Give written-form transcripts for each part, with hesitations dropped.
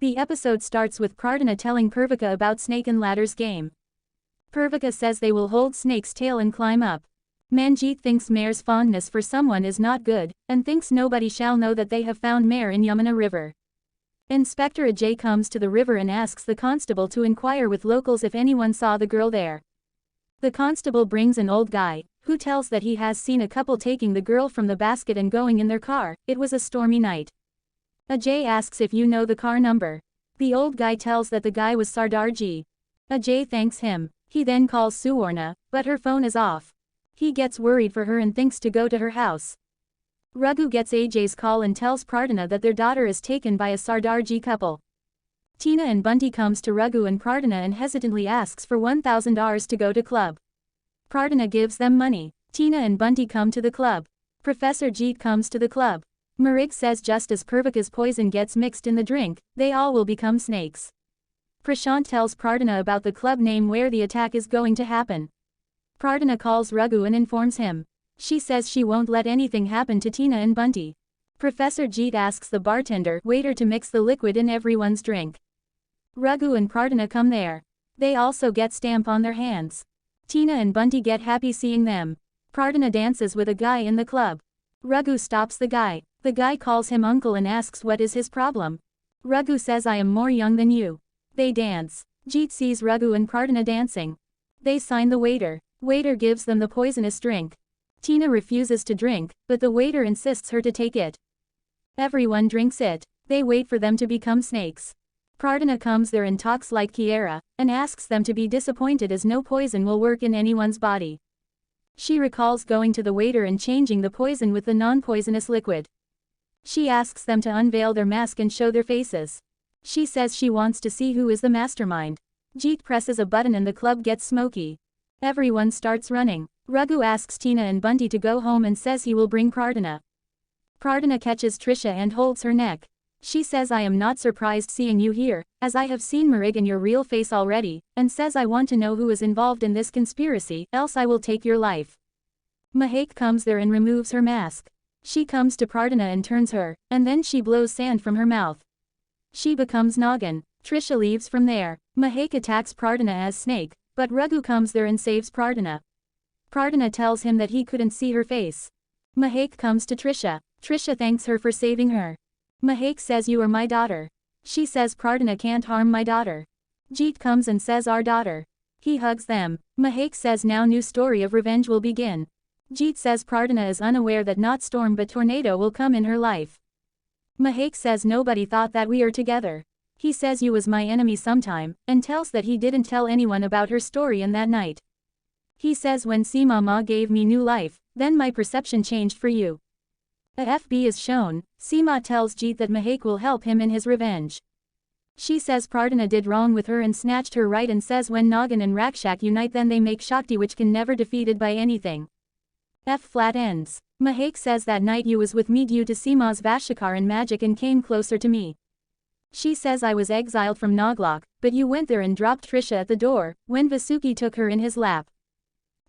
The episode starts with Prarthana telling Purvika about snake and ladder's game. Purvika says they will hold Snake's tail and climb up. Manjeet thinks Mare's fondness for someone is not good, and thinks nobody shall know that they have found Mare in Yamuna River. Inspector Ajay comes to the river and asks the constable to inquire with locals if anyone saw the girl there. The constable brings an old guy, who tells that he has seen a couple taking the girl from the basket and going in their car. It was a stormy night. Ajay asks if you know the car number. The old guy tells that the guy was Sardarji. Ajay thanks him. He then calls Suwarna, but her phone is off. He gets worried for her and thinks to go to her house. Raghu gets Ajay's call and tells Prarthana that their daughter is taken by a Sardarji couple. Tina and Bunty comes to Raghu and Prarthana and hesitantly asks for 1000 Rs to go to club. Prarthana gives them money. Tina and Bunty come to the club. Professor Jeet comes to the club. Marig says just as Purvika's poison gets mixed in the drink, they all will become snakes. Prashant tells Prarthana about the club name where the attack is going to happen. Prarthana calls Raghu and informs him. She says she won't let anything happen to Tina and Bunty. Professor Jeet asks the waiter to mix the liquid in everyone's drink. Raghu and Prarthana come there. They also get stamp on their hands. Tina and Bunty get happy seeing them. Prarthana dances with a guy in the club. Raghu stops the guy. The guy calls him uncle and asks what is his problem. Raghu says I am more young than you. They dance. Jeet sees Raghu and Prarthana dancing. They sign the waiter. Waiter gives them the poisonous drink. Tina refuses to drink, but the waiter insists her to take it. Everyone drinks it. They wait for them to become snakes. Prarthana comes there and talks like Kiara, and asks them to be disappointed as no poison will work in anyone's body. She recalls going to the waiter and changing the poison with the non-poisonous liquid. She asks them to unveil their mask and show their faces. She says she wants to see who is the mastermind. Jeet presses a button and the club gets smoky. Everyone starts running. Raghu asks Tina and Bunty to go home and says he will bring Prarthana. Prarthana catches Trisha and holds her neck. She says I am not surprised seeing you here, as I have seen Marig and your real face already, and says I want to know who is involved in this conspiracy, else I will take your life. Mahek comes there and removes her mask. She comes to Prarthana and turns her, and then she blows sand from her mouth. She becomes Nagan. Trisha leaves from there. Mahek attacks Prarthana as Snake, but Raghu comes there and saves Prarthana. Prarthana tells him that he couldn't see her face. Mahek comes to Trisha. Trisha thanks her for saving her. Mahek says you are my daughter. She says Prarthana can't harm my daughter. Jeet comes and says our daughter. He hugs them. Mahek says now new story of revenge will begin. Jeet says Prarthana is unaware that not storm but tornado will come in her life. Mahek says nobody thought that we are together. He says you was my enemy sometime, and tells that he didn't tell anyone about her story in that night. He says when Seema Ma gave me new life, then my perception changed for you. A FB is shown. Seema tells Jeet that Mahek will help him in his revenge. She says Prarthana did wrong with her and snatched her right and says when Nagan and Rakshak unite then they make Shakti which can never defeated by anything. F-flat ends. Mahek says that night you was with me due to Seema's Vashakar and magic and came closer to me. She says I was exiled from Naglok, but you went there and dropped Trisha at the door, when Vasuki took her in his lap.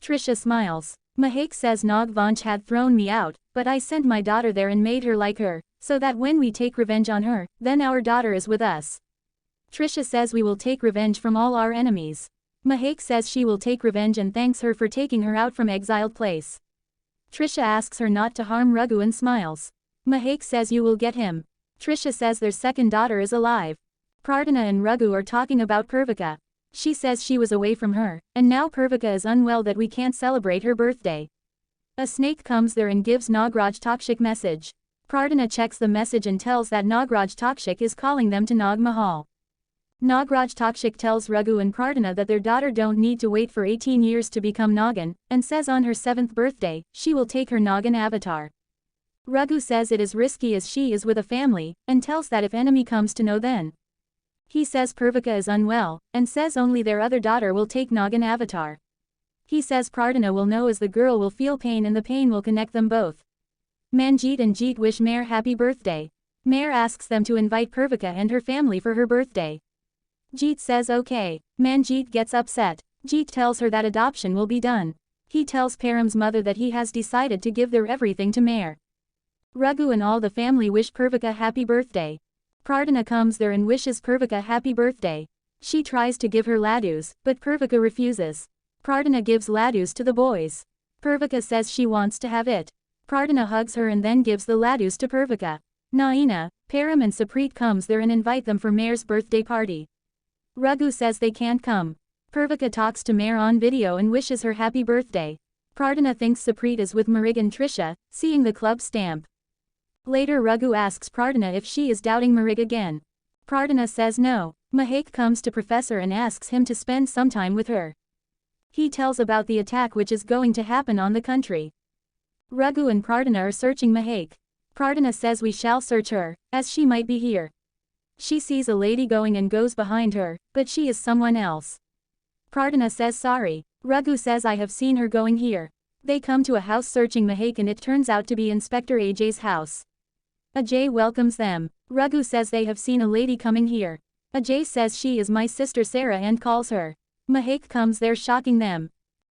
Trisha smiles. Mahek says Nagvansh had thrown me out, but I sent my daughter there and made her like her, so that when we take revenge on her, then our daughter is with us. Trisha says we will take revenge from all our enemies. Mahek says she will take revenge and thanks her for taking her out from exiled place. Trisha asks her not to harm Raghu and smiles. Mahek says you will get him. Trisha says their second daughter is alive. Prarthana and Raghu are talking about Purvika. She says she was away from her, and now Purvika is unwell that we can't celebrate her birthday. A snake comes there and gives Nagraj Takshik message. Prarthana checks the message and tells that Nagraj Takshik is calling them to Nag Mahal. Nagraj Takshik tells Raghu and Prarthana that their daughter don't need to wait for 18 years to become Nagan, and says on her 7th birthday, she will take her Nagan avatar. Raghu says it is risky as she is with a family, and tells that if enemy comes to know then. He says Purvika is unwell, and says only their other daughter will take Nagan avatar. He says Prarthana will know as the girl will feel pain and the pain will connect them both. Manjeet and Jeet wish Mare happy birthday. Mare asks them to invite Purvika and her family for her birthday. Jeet says okay. Manjeet gets upset. Jeet tells her that adoption will be done. He tells Param's mother that he has decided to give their everything to Mare. Raghu and all the family wish Purvika happy birthday. Prardana comes there and wishes Purvika happy birthday. She tries to give her laddus, but Purvika refuses. Prardana gives laddus to the boys. Purvika says she wants to have it. Prardana hugs her and then gives the laddus to Purvika. Naina, Param and Saprit comes there and invite them for Mayor's birthday party. Raghu says they can't come. Purvika talks to Mayor on video and wishes her happy birthday. Prardana thinks Saprit is with Marig and Trisha, seeing the club stamp. Later Raghu asks Prardana if she is doubting Marig again. Prardana says no. Mahek comes to Professor and asks him to spend some time with her. He tells about the attack which is going to happen on the country. Raghu and Prardana are searching Mahek. Prardana says we shall search her, as she might be here. She sees a lady going and goes behind her, but she is someone else. Prardana says sorry. Raghu says I have seen her going here. They come to a house searching Mahek and it turns out to be Inspector Ajay's house. Ajay welcomes them. Raghu says they have seen a lady coming here. Ajay says she is my sister Sarah and calls her. Mahek comes there shocking them.